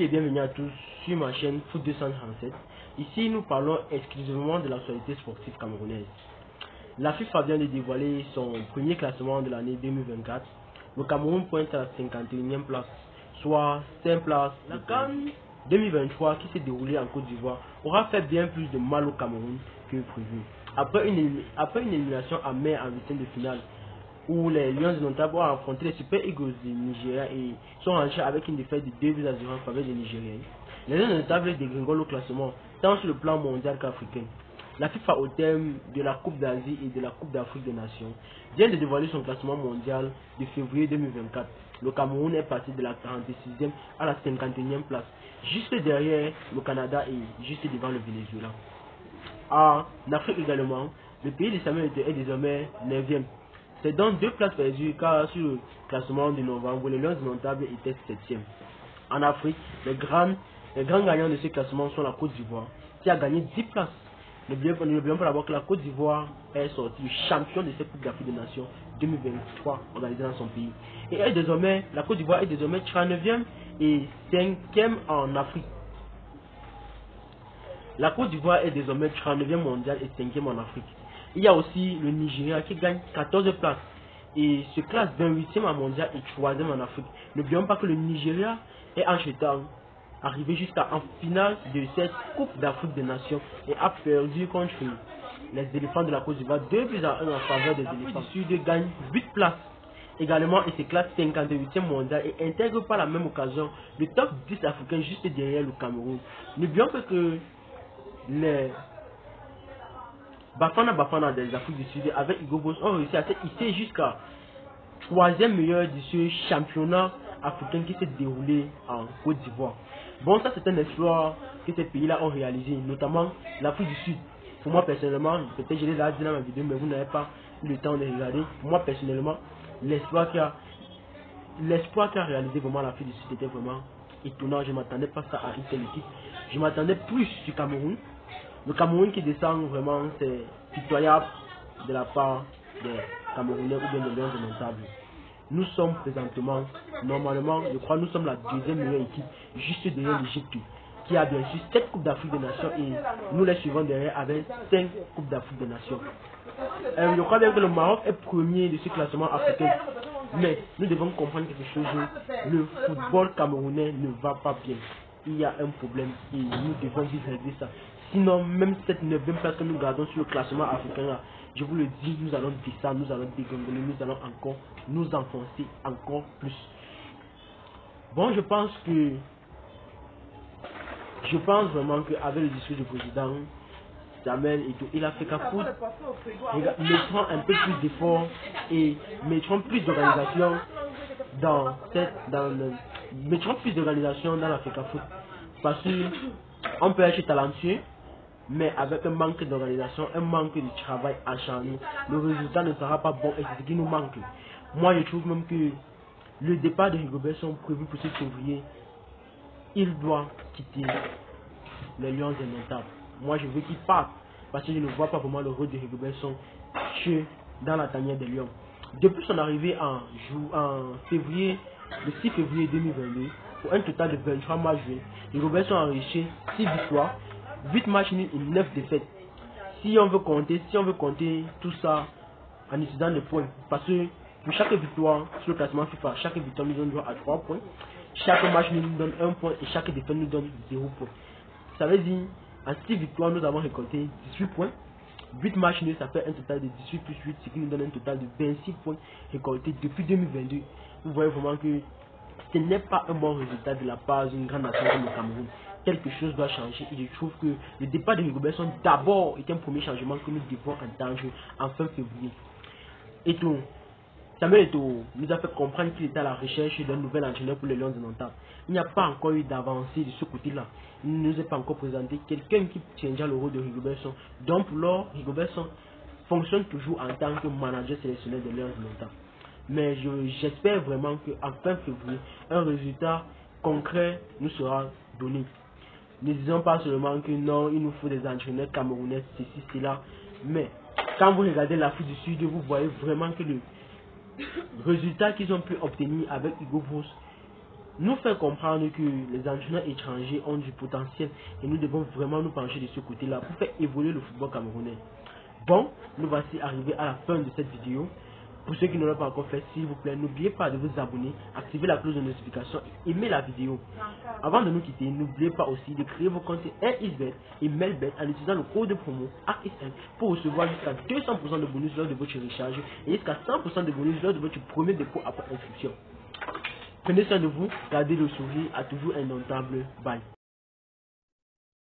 et bienvenue à tous sur ma chaîne Foot 237. Ici, nous parlons exclusivement de l'actualité sportive camerounaise. La FIFA vient de dévoiler son premier classement de l'année 2024. Le Cameroun pointe à la 51e place, soit 5 places. La CAN 2023 qui s'est déroulée en Côte d'Ivoire aura fait bien plus de mal au Cameroun que prévu. Après une élimination amère en huitième de finale, où les Lions indomptables ont affronté les Super Eagles du Nigeria et sont rentrés avec une défaite de 2-0 en faveur des Nigériens. Les Lions indomptables dégringolent au classement, tant sur le plan mondial qu'africain. La FIFA, au terme de la Coupe d'Asie et de la Coupe d'Afrique des Nations, vient de dévoiler son classement mondial de février 2024. Le Cameroun est passé de la 46e à la 51e place, juste derrière le Canada et juste devant le Venezuela. En Afrique également, le pays de Samuel Eto'o est désormais 9e. C'est donc 2 places perdues car sur le classement de novembre, les Lions indomptables étaient 7e. En Afrique, les grands gagnants de ce classement sont la Côte d'Ivoire qui a gagné 10 places. N'oublions pas d'abord que la Côte d'Ivoire est sortie champion de cette Coupe d'Afrique des Nations 2023 organisée dans son pays. Et la Côte d'Ivoire est désormais 39e et 5e en Afrique. La Côte d'Ivoire est désormais 39e mondial et 5e en Afrique. Il y a aussi le Nigeria qui gagne 14 places et se classe 28e en mondial et 3e en Afrique. N'oublions pas que le Nigeria est entre-temps arrivé jusqu'en finale de cette Coupe d'Afrique des Nations et a perdu contre les éléphants de la Côte d'Ivoire 2-1 en faveur des éléphants. L'Afrique du Sud gagne 8 places également et se classe 58e mondial et intègre par la même occasion le top 10 africain juste derrière le Cameroun. N'oublions pas que les Bafana des Afriques du Sud avec Hugo Boss ont réussi à se hisser jusqu'à 3e meilleur de ce championnat africain qui s'est déroulé en Côte d'Ivoire. Bon, ça c'est un exploit que ces pays-là ont réalisé, notamment l'Afrique du Sud. Pour moi personnellement, peut-être je l'ai déjà dit dans ma vidéo, mais vous n'avez pas eu le temps de regarder. Pour moi personnellement, l'exploit qu'a réalisé vraiment l'Afrique du Sud était vraiment étonnant. Je ne m'attendais pas ça à une telle équipe. Je m'attendais plus du Cameroun. Le Cameroun qui descend vraiment, c'est pitoyable de la part des Camerounais ou bien des Lions indomptables. Nous sommes présentement, normalement, je crois, nous sommes la 2e meilleure équipe, juste derrière l'Égypte, qui a bien sûr 7 Coupes d'Afrique des Nations et nous les suivons derrière avec 5 Coupes d'Afrique des Nations. Je crois bien que le Maroc est premier de ce classement africain, mais nous devons comprendre quelque chose, le football camerounais ne va pas bien. Il y a un problème et nous devons vite régler ça. Sinon, même cette 9e place que nous gardons sur le classement africain là, je vous le dis, nous allons descendre, nous allons dégringoler, nous allons encore nous enfoncer encore plus. Bon, je pense vraiment qu'avec le discours du président Samuel Eto'o, il a fait qu'à foutre, mettront un peu plus d'efforts et mettront plus d'organisation dans l'Africa Foot. Parce qu'on peut être talentueux, mais avec un manque d'organisation, un manque de travail acharné, le résultat ne sera pas bon et c'est ce qui nous manque. Moi, je trouve même que le départ de Rigobert sont prévu pour ce février. Il doit quitter les Lions indomptables. Moi, je veux qu'il parte parce que je ne vois pas vraiment le rôle de Rigobert dans la tanière des Lions. Depuis son arrivée en février, le 6 février 2022, pour un total de 23 matchs joués, Rigobert sont enrichis 6 victoires, 8 matchs nuls et 9 défaites. Si on veut compter tout ça en utilisant les points, parce que pour chaque victoire sur le classement FIFA, chaque victoire nous donne droit à 3 points, chaque match nous donne 1 point et chaque défaite nous donne 0 point. Ça veut dire, en 6 victoires, nous avons récolté 18 points. 8 matchs nuls, ça fait un total de 18 plus 8, ce qui nous donne un total de 26 points récoltés depuis 2022. Vous voyez vraiment que ce n'est pas un bon résultat de la part d'une grande nation comme le Cameroun. Quelque chose doit changer et je trouve que le départ de Rigobert d'abord est un premier changement que nous devons entendre en fin février. Et tout, Samuel Eto'o nous a fait comprendre qu'il était à la recherche d'un nouvel entraîneur pour les Lions indomptables. Il n'y a pas encore eu d'avancée de ce côté-là. Il ne nous a pas encore présenté quelqu'un qui tiendra le rôle de Rigobert. Donc pour lors, Rigobert fonctionne toujours en tant que manager sélectionneur des Lions indomptables. Mais j'espère vraiment qu'en fin février, un résultat concret nous sera donné. Ne disons pas seulement que non, il nous faut des entraîneurs camerounais, ceci, cela. Mais quand vous regardez l'Afrique du Sud, vous voyez vraiment que le résultat qu'ils ont pu obtenir avec Hugo Boss nous fait comprendre que les entraîneurs étrangers ont du potentiel et nous devons vraiment nous pencher de ce côté-là pour faire évoluer le football camerounais. Bon, nous voici arrivés à la fin de cette vidéo. Pour ceux qui ne l'ont pas encore fait, s'il vous plaît, n'oubliez pas de vous abonner, activer la cloche de notification et aimer la vidéo. Avant de nous quitter, n'oubliez pas aussi de créer vos comptes RXBet et Melbet en utilisant le code de promo AXN pour recevoir jusqu'à 200% de bonus lors de votre recharge et jusqu'à 100% de bonus lors de votre premier dépôt après inscription. Prenez soin de vous, gardez le sourire, à toujours indomptable. Bye.